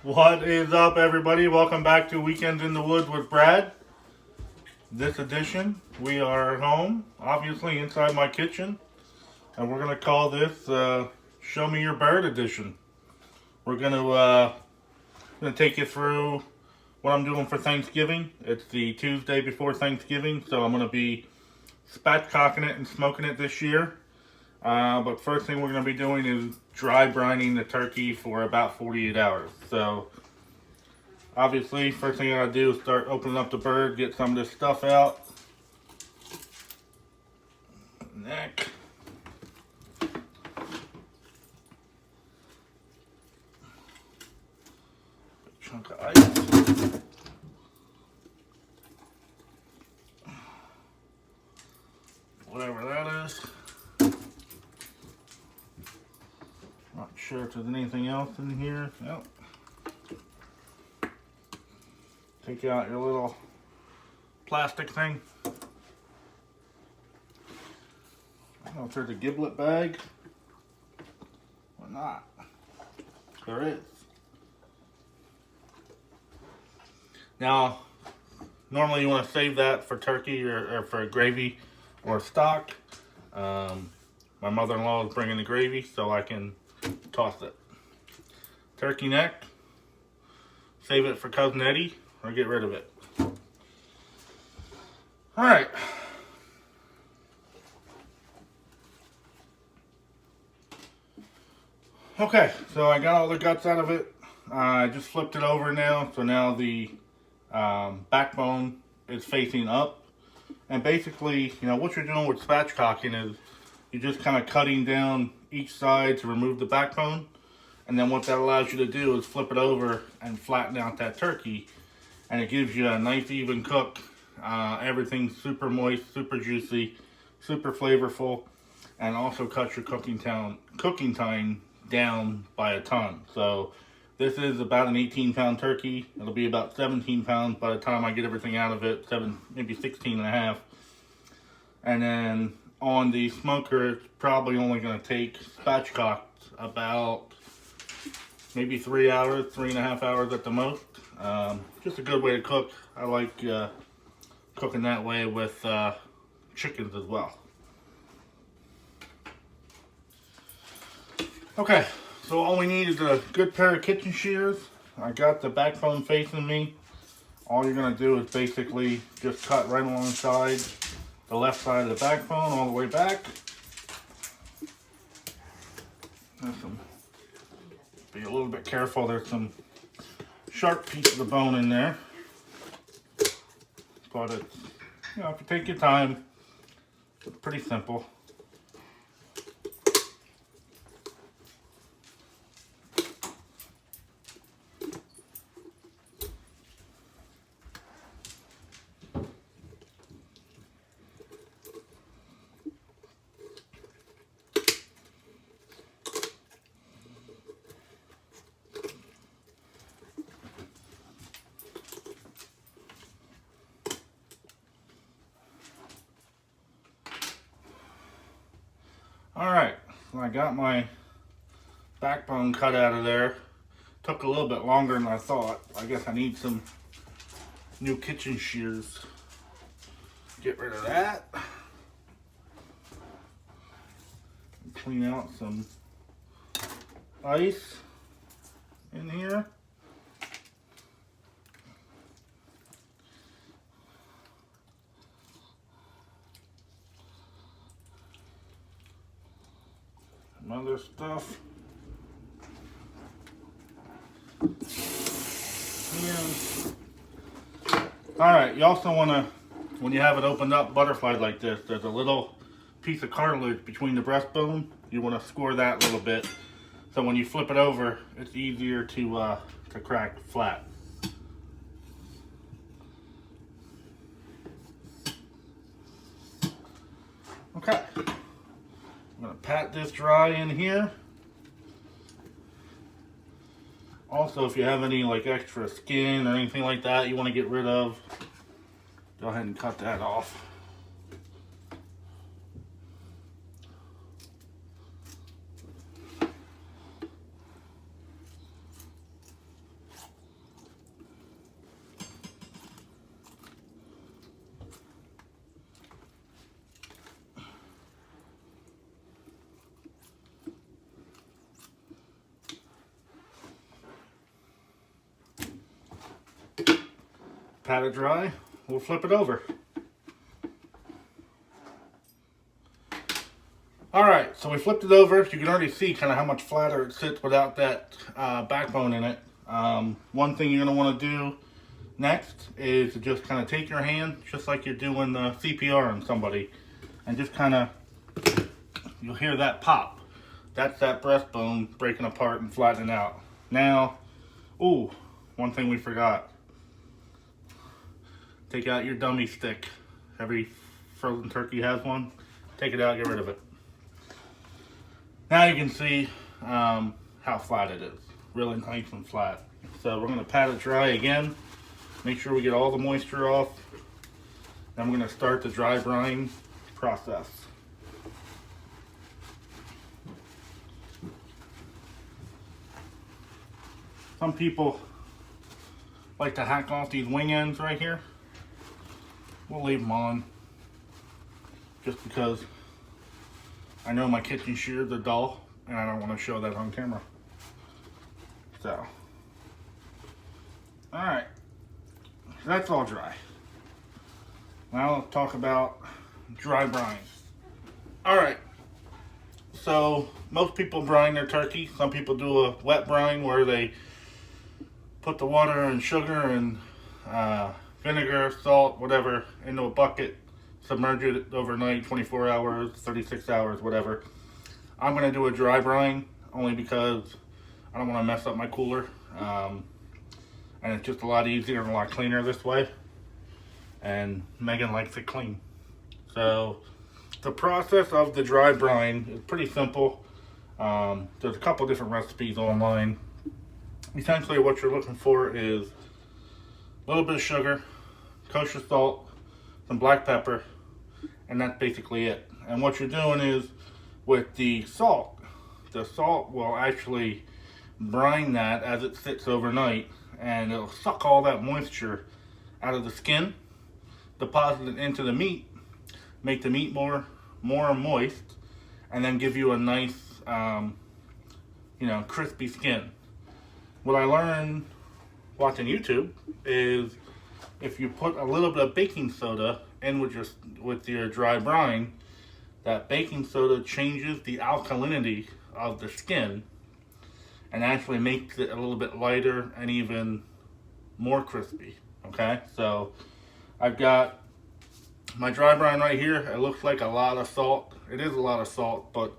What is up, everybody? Welcome back to Weekends in the Woods with Brad. This edition, we are home, obviously inside my kitchen, and we're going to call this Show Me Your Bird edition. We're going to take you through what I'm doing for Thanksgiving. It's the Tuesday before Thanksgiving, so I'm going to be spatchcocking it and smoking it this year. But first thing we're going to be doing is dry brining the turkey for about 48 hours. So, obviously, first thing I gotta do is start opening up the bird, get some of this stuff out. Neck. Chunk of ice. Whatever that is. Not sure if there's anything else in here. Nope. Take out your little plastic thing. I don't know if there's a giblet bag or not. There is. Now, normally you want to save that for turkey or for gravy or stock. My mother-in-law is bringing the gravy, so I can toss it. Turkey neck. Save it for Cousin Eddie or get rid of it. Alright. Okay, so I got all the guts out of it. I just flipped it over now, so now the backbone is facing up. And basically, what you're doing with spatchcocking is you're just kind of cutting down each side to remove the backbone. And then what that allows you to do is flip it over and flatten out that turkey. And it gives you a nice even cook. Everything's super moist, super juicy, super flavorful. And also cuts your cooking time down by a ton. So this is about an 18-pound turkey. It'll be about 17 pounds by the time I get everything out of it. Maybe 16 and a half. And then on the smoker, it's probably only going to take spatchcocked about maybe 3 hours, 3.5 hours at the most. Just a good way to cook. I like cooking that way with chickens as well. Okay, so all we need is a good pair of kitchen shears. I got the backbone facing me. All you're going to do is basically just cut right alongside the left side of the backbone all the way back. Be a little bit careful, there's some sharp pieces of bone in there. But it's, if you take your time, it's pretty simple. Alright, so I got my backbone cut out of there. Took a little bit longer than I thought. I guess I need some new kitchen shears. Get rid of that. Clean out some ice in here. Some other stuff. Alright, you also want to, when you have it opened up butterfly like this, there's a little piece of cartilage between the breastbone. You want to score that a little bit, so when you flip it over, it's easier to crack flat. Okay, I'm going to pat this dry in here. Also, if you have any like extra skin or anything like that you want to get rid of, go ahead and cut that off. pat it dry, we'll flip it over. Alright, so we flipped it over. You can already see kind of how much flatter it sits without that backbone in it. One thing you're going to want to do next is to just kind of take your hand, just like you're doing the CPR on somebody, and just kind of, you'll hear that pop. That's that breastbone breaking apart and flattening out. Now, ooh, one thing we forgot. Take out your dummy stick. Every frozen turkey has one. Take it out, get rid of it. Now you can see how flat it is. Really nice and flat. So we're going to pat it dry again. Make sure we get all the moisture off. Then we're going to start the dry brine process. Some people like to hack off these wing ends right here. We'll leave them on just because I know my kitchen shears are dull and I don't want to show that on camera. So, alright, that's all dry. Now let's talk about dry brine. Alright, so most people brine their turkey. Some people do a wet brine where they put the water and sugar and vinegar, salt, whatever, into a bucket, submerge it overnight, 24 hours, 36 hours, whatever. I'm going to do a dry brine only because I don't want to mess up my cooler. And it's just a lot easier and a lot cleaner this way. And Megan likes it clean. So the process of the dry brine is pretty simple. There's a couple different recipes online. Essentially what you're looking for is a little bit of sugar, kosher salt, some black pepper, and that's basically it. And what you're doing is with the salt will actually brine that as it sits overnight, and it'll suck all that moisture out of the skin, deposit it into the meat, make the meat more moist, and then give you a nice crispy skin. What I learned watching YouTube is if you put a little bit of baking soda in with your dry brine, that baking soda changes the alkalinity of the skin and actually makes it a little bit lighter and even more crispy. Okay, so I've got my dry brine right here. It looks like a lot of salt. It is a lot of salt, but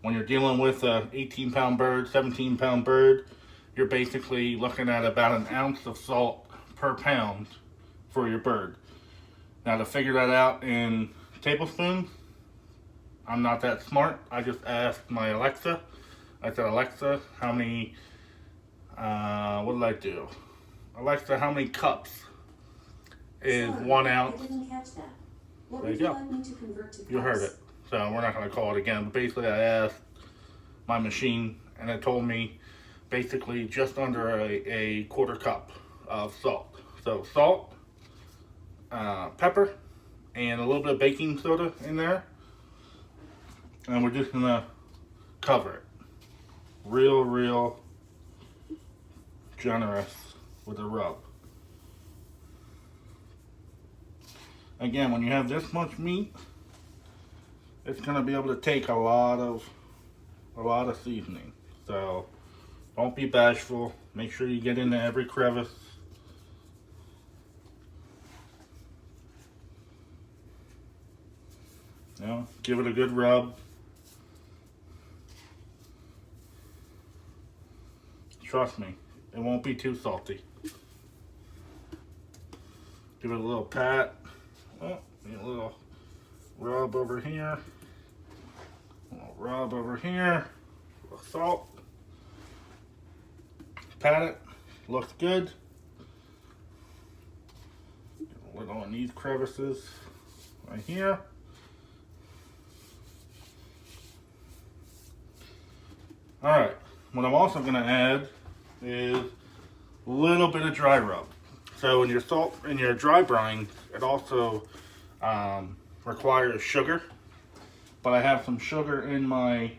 when you're dealing with a 18-pound bird, 17-pound bird, you're basically looking at about an ounce of salt per pound for your bird. Now to figure that out in tablespoons, I'm not that smart. I just asked my Alexa. I said, Alexa, how many, what did I do? Alexa, how many cups is 1 ounce? I didn't catch that. What there would you you go. like me to convert to cups? You heard it. So we're not going to call it again. But basically I asked my machine and it told me basically just under a quarter cup of salt. So salt, pepper, and a little bit of baking soda in there. And we're just gonna cover it. Real generous with a rub. Again, when you have this much meat, it's gonna be able to take a lot of seasoning. So don't be bashful. Make sure you get into every crevice. Give it a good rub. Trust me, it won't be too salty. Give it a little pat. Oh, a little rub over here. A little rub over here. A little salt. Pat it. Looks good. Get a little in these crevices right here. Alright, what I'm also going to add is a little bit of dry rub. So in your dry brine, it also requires sugar, but I have some sugar in my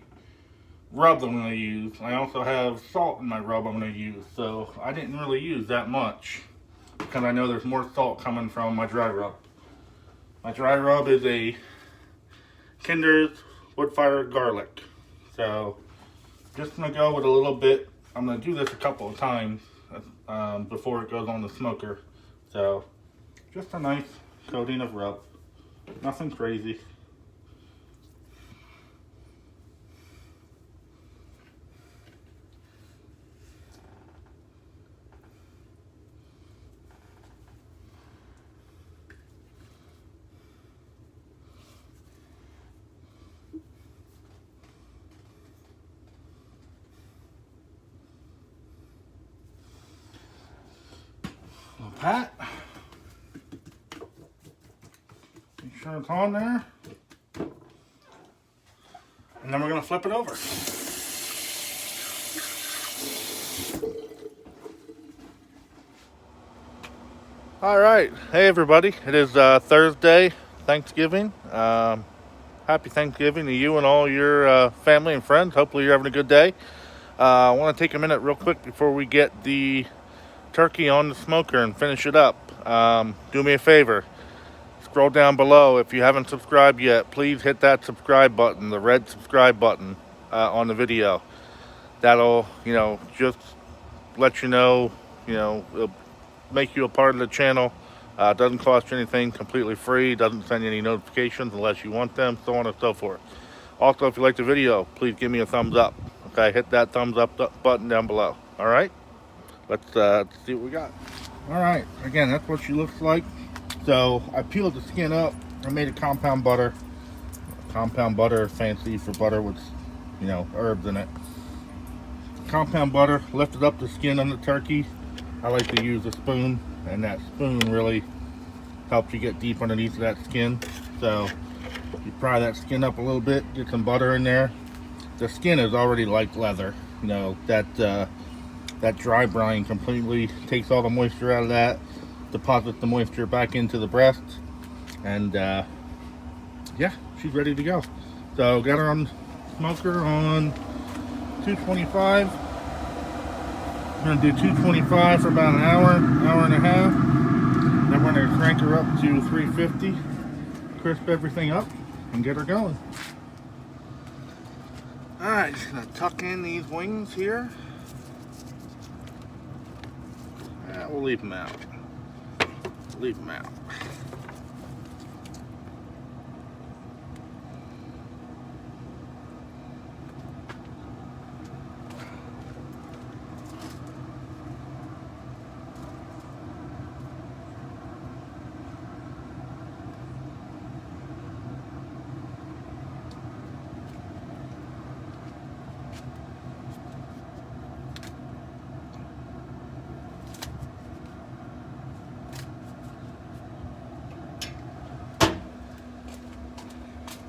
rub I'm going to use. I also have salt in my rub I'm going to use, so I didn't really use that much. because I know there's more salt coming from my dry rub. My dry rub is a Kinder's wood fire garlic. So just gonna go with a little bit. I'm gonna do this a couple of times before it goes on the smoker. So just a nice coating of rub. Nothing crazy. Pat, make sure it's on there, and then we're going to flip it over. All right, hey everybody, it is Thursday, Thanksgiving. Happy Thanksgiving to you and all your family and friends. Hopefully you're having a good day. I want to take a minute real quick before we get the turkey on the smoker and finish it up. Do me a favor, scroll down below. If you haven't subscribed yet, please hit that subscribe button, the red subscribe button on the video. That'll, just let you know, it'll make you a part of the channel. Doesn't cost you anything, completely free, doesn't send you any notifications unless you want them, so on and so forth. Also, if you like the video, please give me a thumbs up. Okay, hit that thumbs up button down below. All right, let's see what we got. All right, again, that's what she looks like. So I peeled the skin up. I made a compound butter. Compound butter, fancy for butter with, herbs in it. Compound butter, lifted up the skin on the turkey. I like to use a spoon, and that spoon really helps you get deep underneath that skin. So you pry that skin up a little bit, get some butter in there. The skin is already like leather. That dry brine completely takes all the moisture out of that, deposits the moisture back into the breast, and yeah, she's ready to go. So got her on smoker on 225. I'm gonna do 225 for about an hour and a half. Then we're gonna crank her up to 350, crisp everything up, and get her going. All right, just gonna tuck in these wings here. We'll leave them out. Leave them out.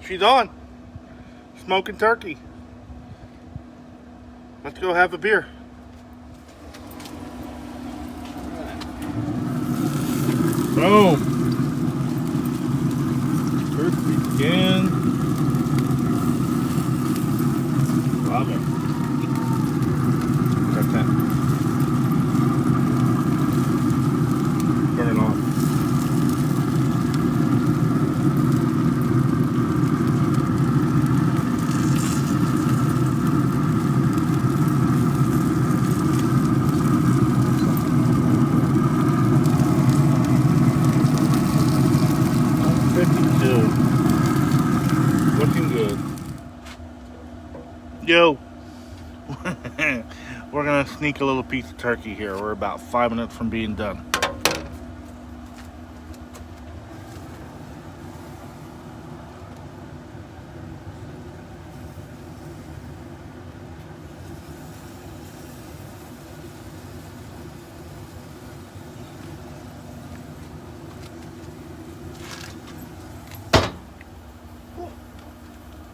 She's on. Smoking turkey. Let's go have a beer. Boom. Turkey skin. Love it. That's it. Turn it on. Looking good. Yo, we're gonna sneak a little piece of turkey here. We're about 5 minutes from being done.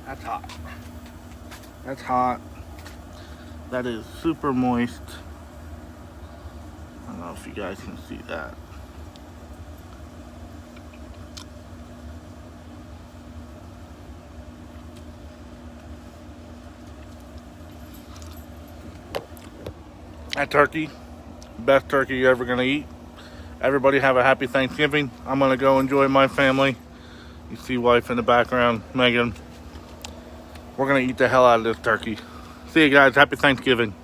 That's hot. That's hot. That is super moist. I don't know if you guys can see that. That turkey, best turkey you're ever gonna eat. Everybody have a happy Thanksgiving. I'm gonna go enjoy my family. You see wife in the background, Megan. We're gonna eat the hell out of this turkey. See you guys. Happy Thanksgiving.